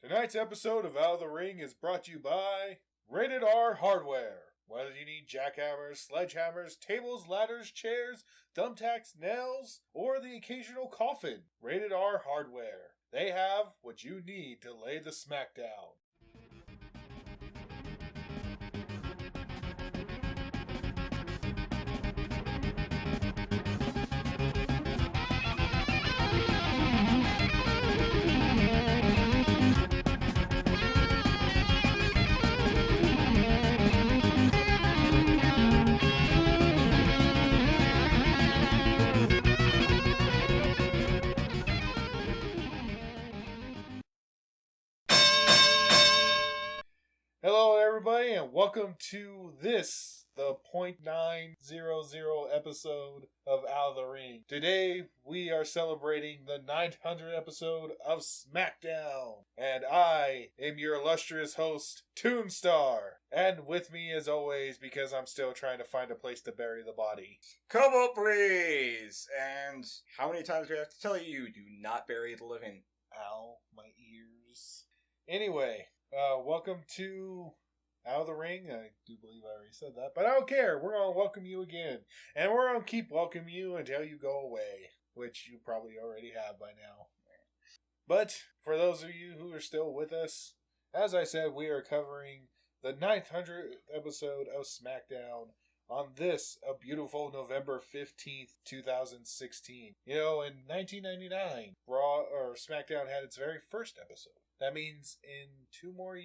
Tonight's episode of Out of the Ring is brought to you by Rated R Hardware. Whether you need jackhammers, sledgehammers, tables, ladders, chairs, thumbtacks, nails, or the occasional coffin, Rated R Hardware. They have what you need to lay the smackdown. Hello everybody and welcome to this, the .900 episode of Out of the Ring. Today we are celebrating the 900th episode of Smackdown. And I am your illustrious host, Toonstar. And with me as always, because I'm still trying to find a place to bury the body, Kobo Breeze! And how many times do I have to tell you, do not bury the living? Ow, my ears. Anyway, welcome to Out of the Ring. I do believe I already said that, but I don't care. We're going to welcome you again. And we're going to keep welcoming you until you go away, which you probably already have by now. But for those of you who are still with us, as I said, we are covering the 900th episode of Smackdown on this, a beautiful November 15th, 2016. You know, in 1999, SmackDown had its very first episode. That means in 3 more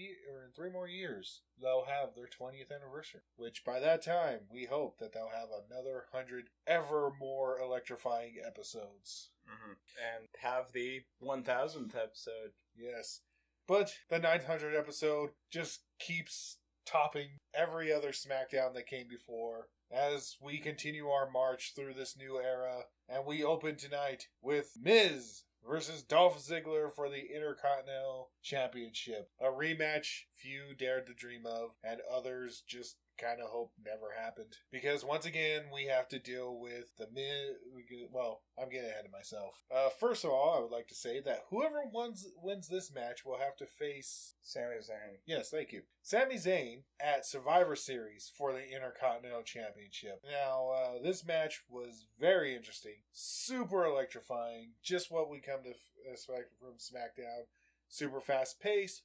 years, they'll have their 20th anniversary. Which by that time, we hope that they'll have another 100 ever more electrifying episodes. Mm-hmm. And have the 1000th episode. Yes. But the 900th episode just keeps topping every other SmackDown that came before as we continue our march through this new era. And we open tonight with Miz versus Dolph Ziggler for the Intercontinental Championship. A rematch few dared to dream of, and others just kind of hope never happened. Because once again, we have to deal with the Miz. Well, I'm getting ahead of myself. First of all, I would like to say that whoever wins this match will have to face Sami Zayn. Yes, thank you. Sami Zayn at Survivor Series for the Intercontinental Championship. Now, this match was very interesting, super electrifying, just what we come to expect from SmackDown. Super fast paced,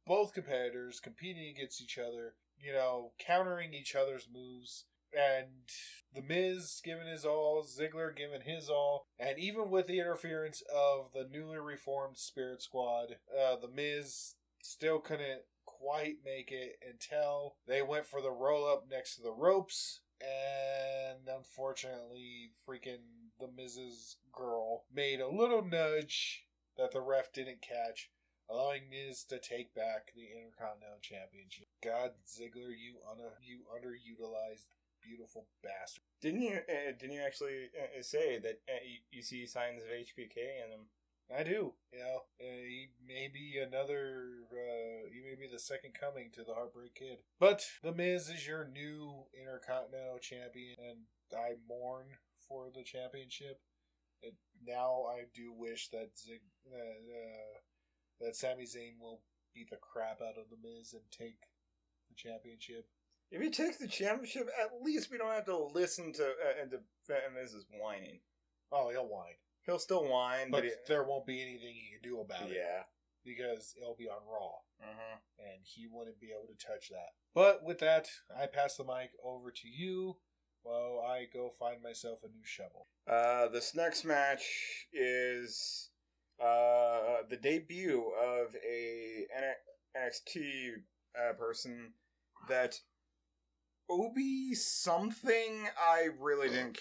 both competitors competing against each other, you know, countering each other's moves, and The Miz giving his all, Ziggler giving his all, and even with the interference of the newly reformed Spirit Squad, The Miz still couldn't quite make it until they went for the roll-up next to the ropes, and unfortunately, freaking The Miz's girl made a little nudge that the ref didn't catch, allowing Miz to take back the Intercontinental Championship. God, Ziggler, you underutilized, beautiful bastard. Didn't you actually say that you see signs of HBK in him? I do. You know, he may be he may be the second coming to the Heartbreak Kid. But The Miz is your new Intercontinental Champion, and I mourn for the championship. Now I do wish that that Sami Zayn will beat the crap out of The Miz and take the championship. If he takes the championship, at least we don't have to listen to Miz's whining. Oh, he'll whine. He'll still whine, but there won't be anything he can do about it. Yeah. Because it'll be on Raw. Mm-hmm. And he wouldn't be able to touch that. But with that, I pass the mic over to you while I go find myself a new shovel. This next match is the debut of a NXT person that Obi something. I really didn't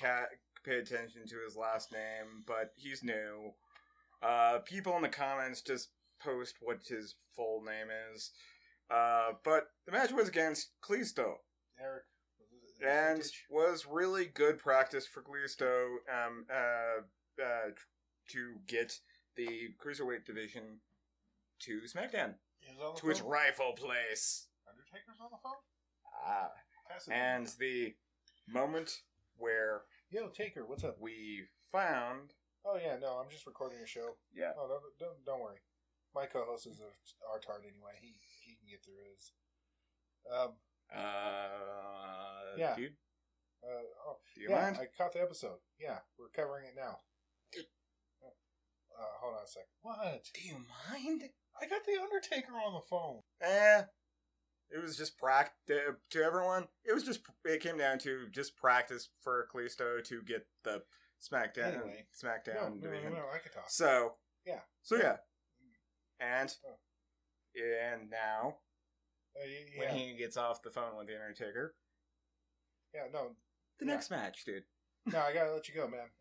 pay attention to his last name, but he's new. People in the comments just post what his full name is. But the match was against Kalisto. Eric. And was really good practice for Kalisto to get the Cruiserweight division to SmackDown. To its rightful place. Undertaker's on the phone? And the moment where... Yo, Taker, what's up? We found... Oh, yeah, no, I'm just recording a show. Yeah. Oh, don't worry. My co-host is a retard anyway. He can get through his. Yeah. Dude, do you yeah, mind? I caught the episode. Yeah, we're covering it now. Hold on a second. What? Do you mind? I got the Undertaker on the phone. It was just practice to everyone. It came down to just practice for Kalisto to get the SmackDown Anyway. SmackDown division. No, I can talk. So yeah. And now yeah. when he gets off the phone with the Undertaker. Yeah, no. The next match, dude. No, I gotta let you go, man.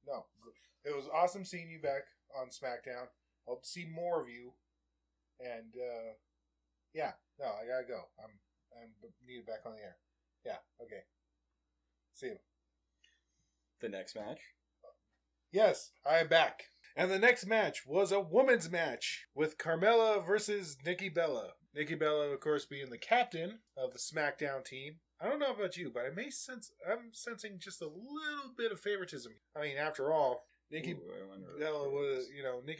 No. It was awesome seeing you back on SmackDown. Hope to see more of you. And yeah, no, I gotta go. I'm needed back on the air. Yeah, okay. See you. The next match? Yes, I am back. And the next match was a women's match with Carmella versus Nikki Bella. Nikki Bella, of course, being the captain of the SmackDown team. I don't know about you, but I'm sensing just a little bit of favoritism. I mean, after all, Nikki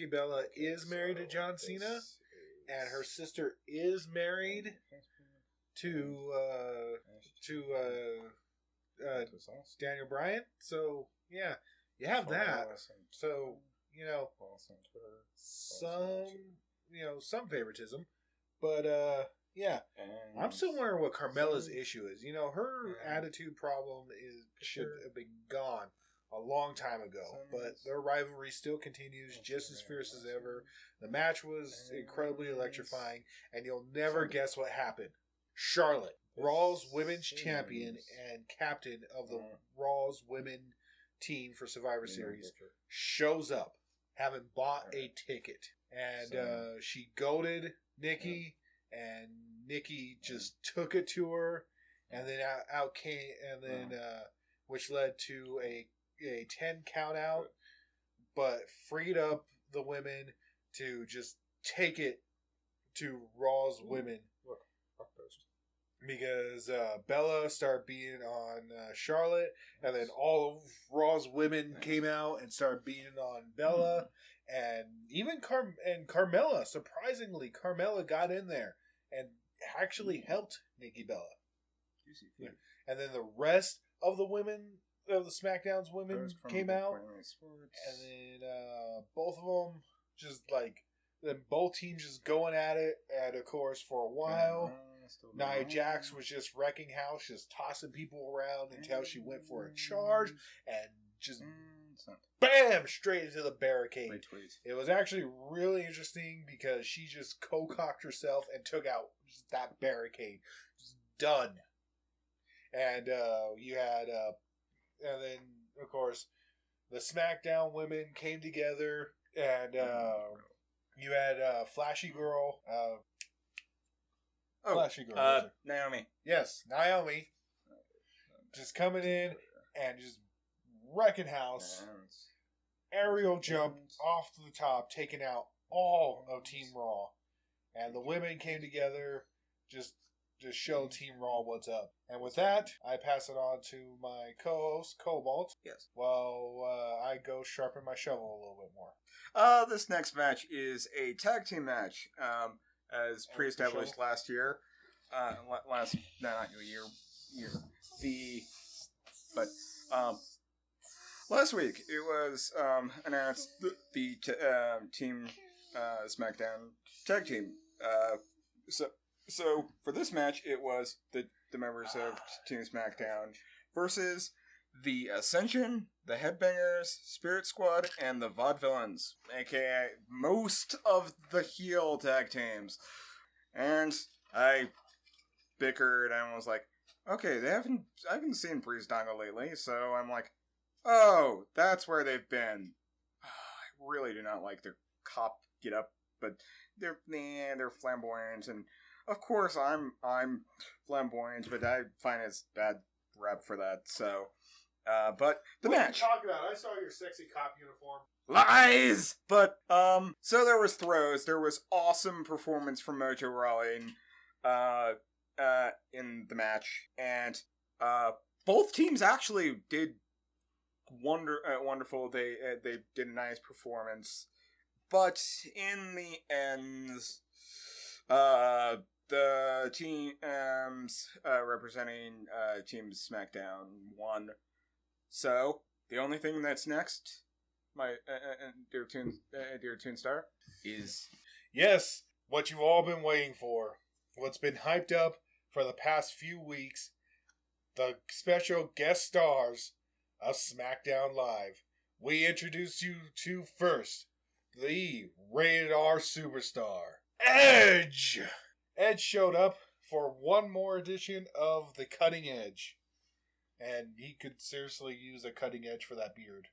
Bella is married to John Cena, and her sister is married to Daniel Bryan. So yeah, you have that. So some favoritism, but yeah. I'm still wondering what Carmella's issue is. Her attitude problem should have been gone a long time ago, but their rivalry still continues just as fierce as ever. The match was incredibly electrifying, and you'll never guess what happened. Charlotte, Raw's Women's Champion and captain of the Raw's Women team for Survivor Series, shows up, having bought a ticket, and she goaded Nikki, and Nikki just took it to her, and then out came, and then which led to a 10 count out, but freed up the women to just take it to Raw's Women, because Bella started beating on Charlotte, and then all of Raw's Women came out and started beating on Bella, and even Carmella, surprisingly, Carmella got in there and actually helped Nikki Bella. Yeah. And then the rest of the women, of the SmackDown's women, came out, and then both of them just then both teams just going at it, and of course for a while, Nia Jax was just wrecking house, just tossing people around until she went for a charge and just bam, straight into the barricade. It was actually really interesting because she just co-cocked herself and took out just that barricade. Just done. And you had, and then of course, the SmackDown women came together, and you had Flashy Girl. Flashy Girl. Naomi. Yes, Naomi. Just coming in and just wrecking house. Aerial jump off to the top, taking out all of Team Raw. And the women came together, just showed Team Raw what's up. And with that, I pass it on to my co-host, Cobalt. Yes. While I go sharpen my shovel a little bit more. This next match is a tag team match, as pre-established last year. Last week it was announced the team SmackDown tag team. So for this match, it was the members of Team SmackDown versus the Ascension, the Headbangers, Spirit Squad, and the Vaudevillains, aka most of the heel tag teams. And I bickered and was like, okay, I haven't seen Breezango lately, so I'm like, oh, that's where they've been. I really do not like their cop get up, but they're flamboyant, and of course I'm flamboyant, but I find it's bad rap for that. So, but the match. What are you talking about? I saw your sexy cop uniform. Lies! But, so there was throws. There was awesome performance from Mojo Rawley in the match. And, both teams actually did wonderful. They did a nice performance. But in the end, the teams representing Team Smackdown won. So, the only thing that's next, my dear Toonstar, is... Yes, what you've all been waiting for. What's been hyped up for the past few weeks. The special guest stars of SmackDown Live. We introduce you to first, the rated R superstar, Edge! Edge showed up for one more edition of The Cutting Edge. And he could seriously use a cutting edge for that beard.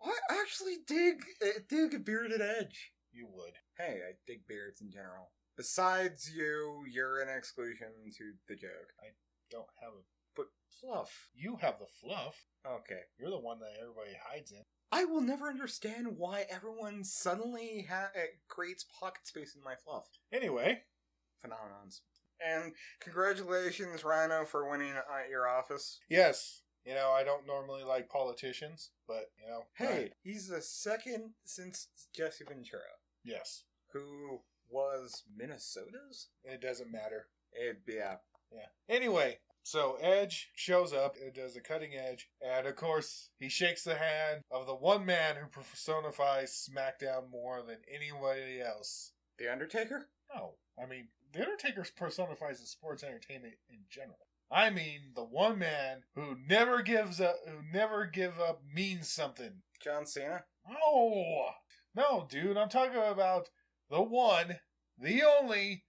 I actually dig a bearded Edge. You would. Hey, I dig beards in general. Besides you, you're an exclusion to the joke. I don't have a... But fluff. You have the fluff. Okay. You're the one that everybody hides in. I will never understand why everyone suddenly creates pocket space in my fluff. Anyway. Phenomenons. And congratulations, Rhino, for winning at your office. Yes. You know, I don't normally like politicians, but, you know. Hey, he's the second since Jesse Ventura. Yes. Who was Minnesota's? It doesn't matter. Yeah. Anyway, so Edge shows up, it does a cutting edge, and of course, he shakes the hand of the one man who personifies SmackDown more than anybody else. The Undertaker? No. I mean, The Undertaker personifies the sports entertainment in general. I mean, the one man who never give up means something. John Cena? No, dude, I'm talking about the one, the only,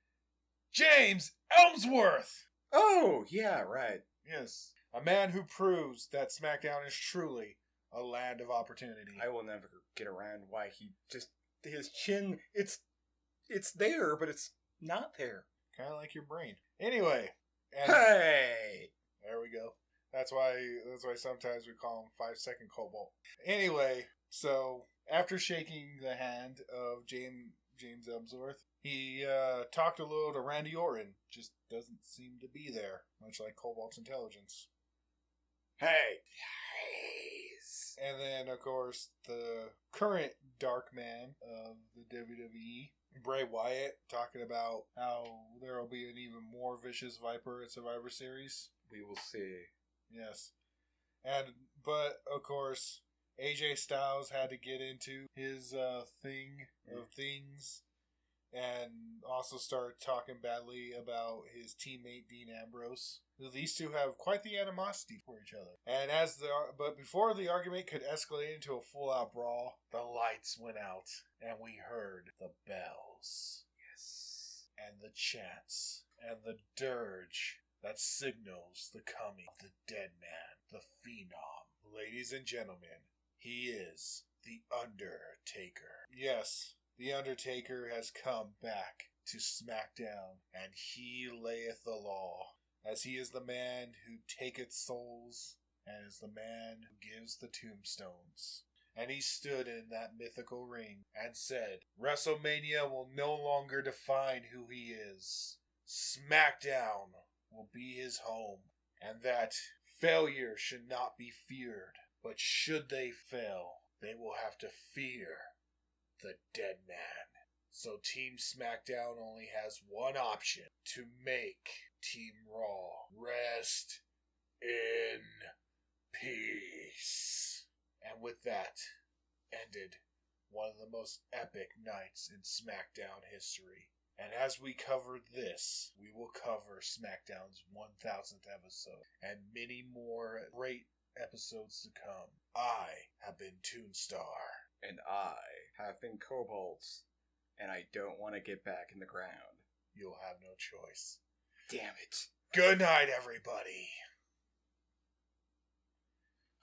James Ellsworth! Oh, yeah, right. Yes. A man who proves that SmackDown is truly a land of opportunity. I will never get around why he just... His chin, it's there, but it's not there. Kind of like your brain. Anyway. Hey! There we go. That's why sometimes we call him 5-second Cobalt. Anyway, so after shaking the hand of James Ellsworth, he talked a little to Randy Orton. Just doesn't seem to be there, much like Cobalt's intelligence. Hey! And then, of course, the current Dark Man of the WWE, Bray Wyatt, talking about how there will be an even more vicious Viper at Survivor Series. We will see. Yes. But, of course, AJ Styles had to get into his thing of things and also start talking badly about his teammate Dean Ambrose. These two have quite the animosity for each other. And but before the argument could escalate into a full-out brawl, the lights went out and we heard the bells. Yes. And the chants and the dirge that signals the coming of the dead man, the Phenom. Ladies and gentlemen, he is the Undertaker. Yes, the Undertaker has come back to SmackDown, and he layeth the law, as he is the man who taketh souls, and is the man who gives the tombstones. And he stood in that mythical ring and said, WrestleMania will no longer define who he is. SmackDown will be his home, and that failure should not be feared. But should they fail, they will have to fear the dead man. So Team SmackDown only has one option: to make Team Raw rest in peace. And with that ended one of the most epic nights in SmackDown history. And as we covered this, we will cover SmackDown's 1000th episode and many more great episodes to come. I have been Toonstar. And I have been Cobalt. And I don't want to get back in the ground. You'll have no choice. Damn it. Good night, everybody.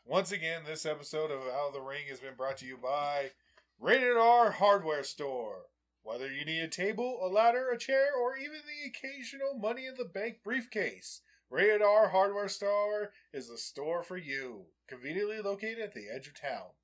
Once again, this episode of Out of the Ring has been brought to you by Rated R Hardware Store. Whether you need a table, a ladder, a chair, or even the occasional money in the bank briefcase, Rated R Hardware Store is the store for you. Conveniently located at the edge of town.